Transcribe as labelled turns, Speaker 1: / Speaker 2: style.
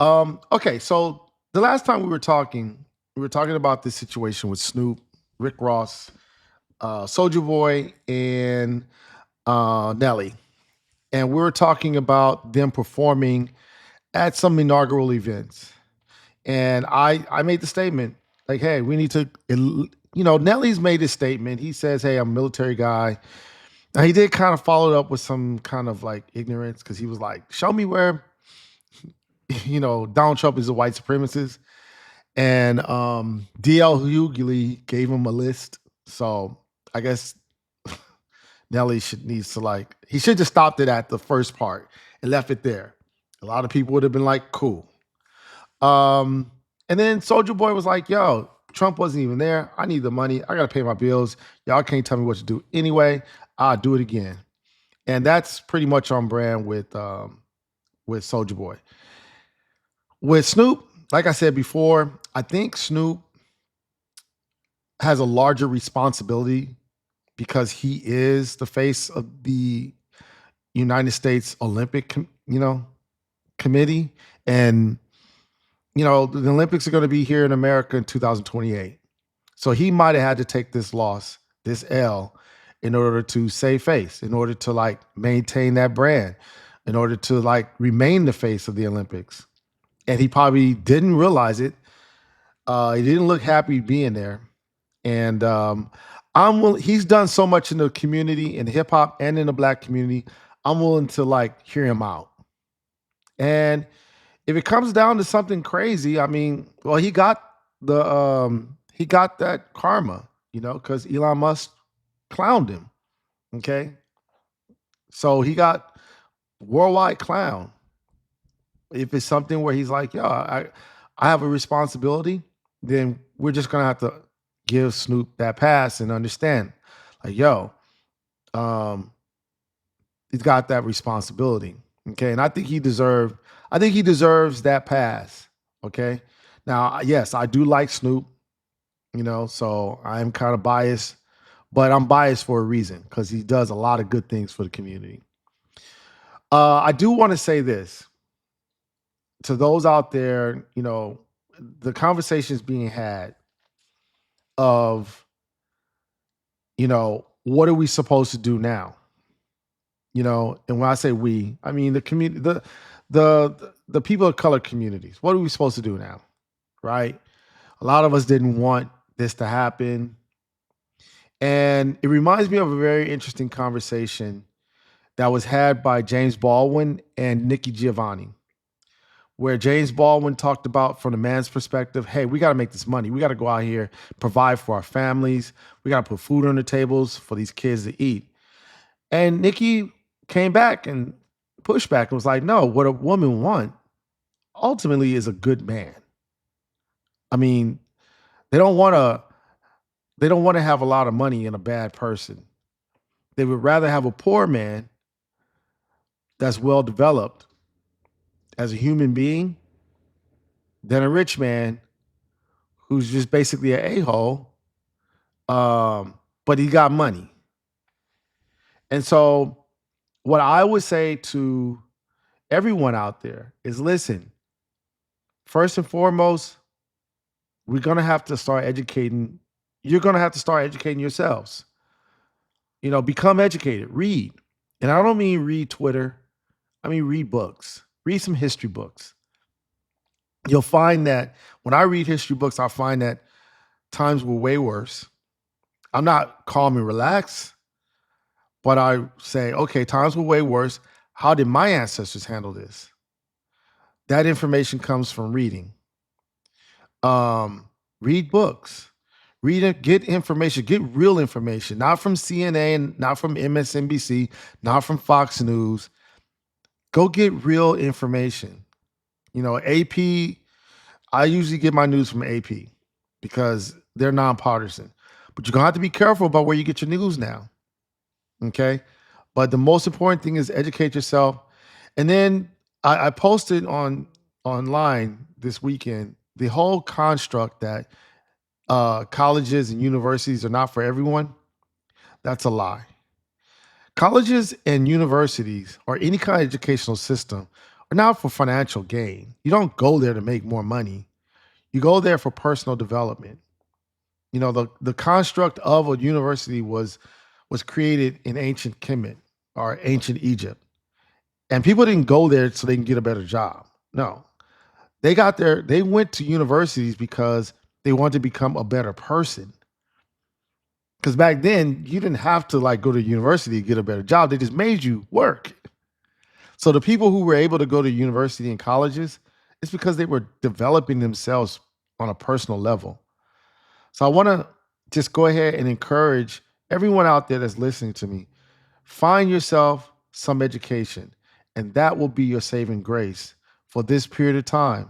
Speaker 1: Okay, so the last time we were talking about this situation with Snoop, Rick Ross, Soldier Boy, and Nelly, and we were talking about them performing at some inaugural events. And I made the statement like, "Hey, we need to." Nelly's made his statement. He says, "Hey, I'm a military guy." Now he did kind of follow it up with some kind of like ignorance because he was like, "Show me where Donald Trump is a white supremacist." And DL Hughley gave him a list. So I guess Nelly should needs to like he should just stopped it at the first part and left it there. A lot of people would have been like, cool. Um, and then Soldier Boy was like, yo, Trump wasn't even there. I need the money. I gotta pay my bills. Y'all can't tell me what to do anyway. I'll do it again. And that's pretty much on brand with Soldier Boy. With Snoop, like I said before, I think Snoop has a larger responsibility because he is the face of the United States Olympic, committee, and the Olympics are going to be here in America in 2028. So he might have had to take this loss, this L, in order to save face, in order to like maintain that brand, in order to like remain the face of the Olympics. And he probably didn't realize it. He didn't look happy being there. And he's done so much in the community, in hip hop and in the black community. I'm willing to like hear him out. And if it comes down to something crazy, I mean, well, he got that karma, because Elon Musk clowned him. Okay. So he got worldwide clown. If it's something where he's like, yo, I have a responsibility, then we're just gonna have to give Snoop that pass and understand, like, yo, um, he's got that responsibility. Okay. And I think he deserves that pass. Okay. Now, yes, I do like Snoop, so I'm kind of biased, but I'm biased for a reason because he does a lot of good things for the community. I do want to say this to those out there, the conversations being had of, what are we supposed to do now? And when I say we, I mean the community, the people of color communities. What are we supposed to do now? Right? A lot of us didn't want this to happen. And it reminds me of a very interesting conversation that was had by James Baldwin and Nikki Giovanni, where James Baldwin talked about from the man's perspective, hey, we got to make this money. We got to go out here, provide for our families. We got to put food on the tables for these kids to eat. And Nikki came back and pushed back and was like, no, what a woman wants ultimately is a good man. I mean, they don't want to have a lot of money in a bad person. They would rather have a poor man that's well developed as a human being than a rich man who's just basically an a-hole, but he got money. And so what I would say to everyone out there is listen, first and foremost, we're going to have to start educating. You're going to have to start educating yourselves. Become educated, read. And I don't mean read Twitter. I mean, read books, read some history books. You'll find that when I read history books, I find that times were way worse. I'm not calm and relaxed, but I say, okay, times were way worse. How did my ancestors handle this? That information comes from reading. Read books, read it, get information, get real information, not from CNN, not from MSNBC, not from Fox News. Go get real information. AP, I usually get my news from AP because they're nonpartisan. But you're gonna have to be careful about where you get your news now. Okay. But the most important thing is educate yourself. And then I posted online this weekend the whole construct that colleges and universities are not for everyone. That's a lie. Colleges and universities or any kind of educational system not for financial gain. You don't go there to make more money. You go there for personal development. The construct of a university was created in ancient Kemet or ancient Egypt. And people didn't go there so they can get a better job. No. They went to universities because they wanted to become a better person. Because back then, you didn't have to like go to university to get a better job. They just made you work. So the people who were able to go to university and colleges, it's because they were developing themselves on a personal level. So I want to just go ahead and encourage everyone out there that's listening to me. Find yourself some education, and that will be your saving grace for this period of time.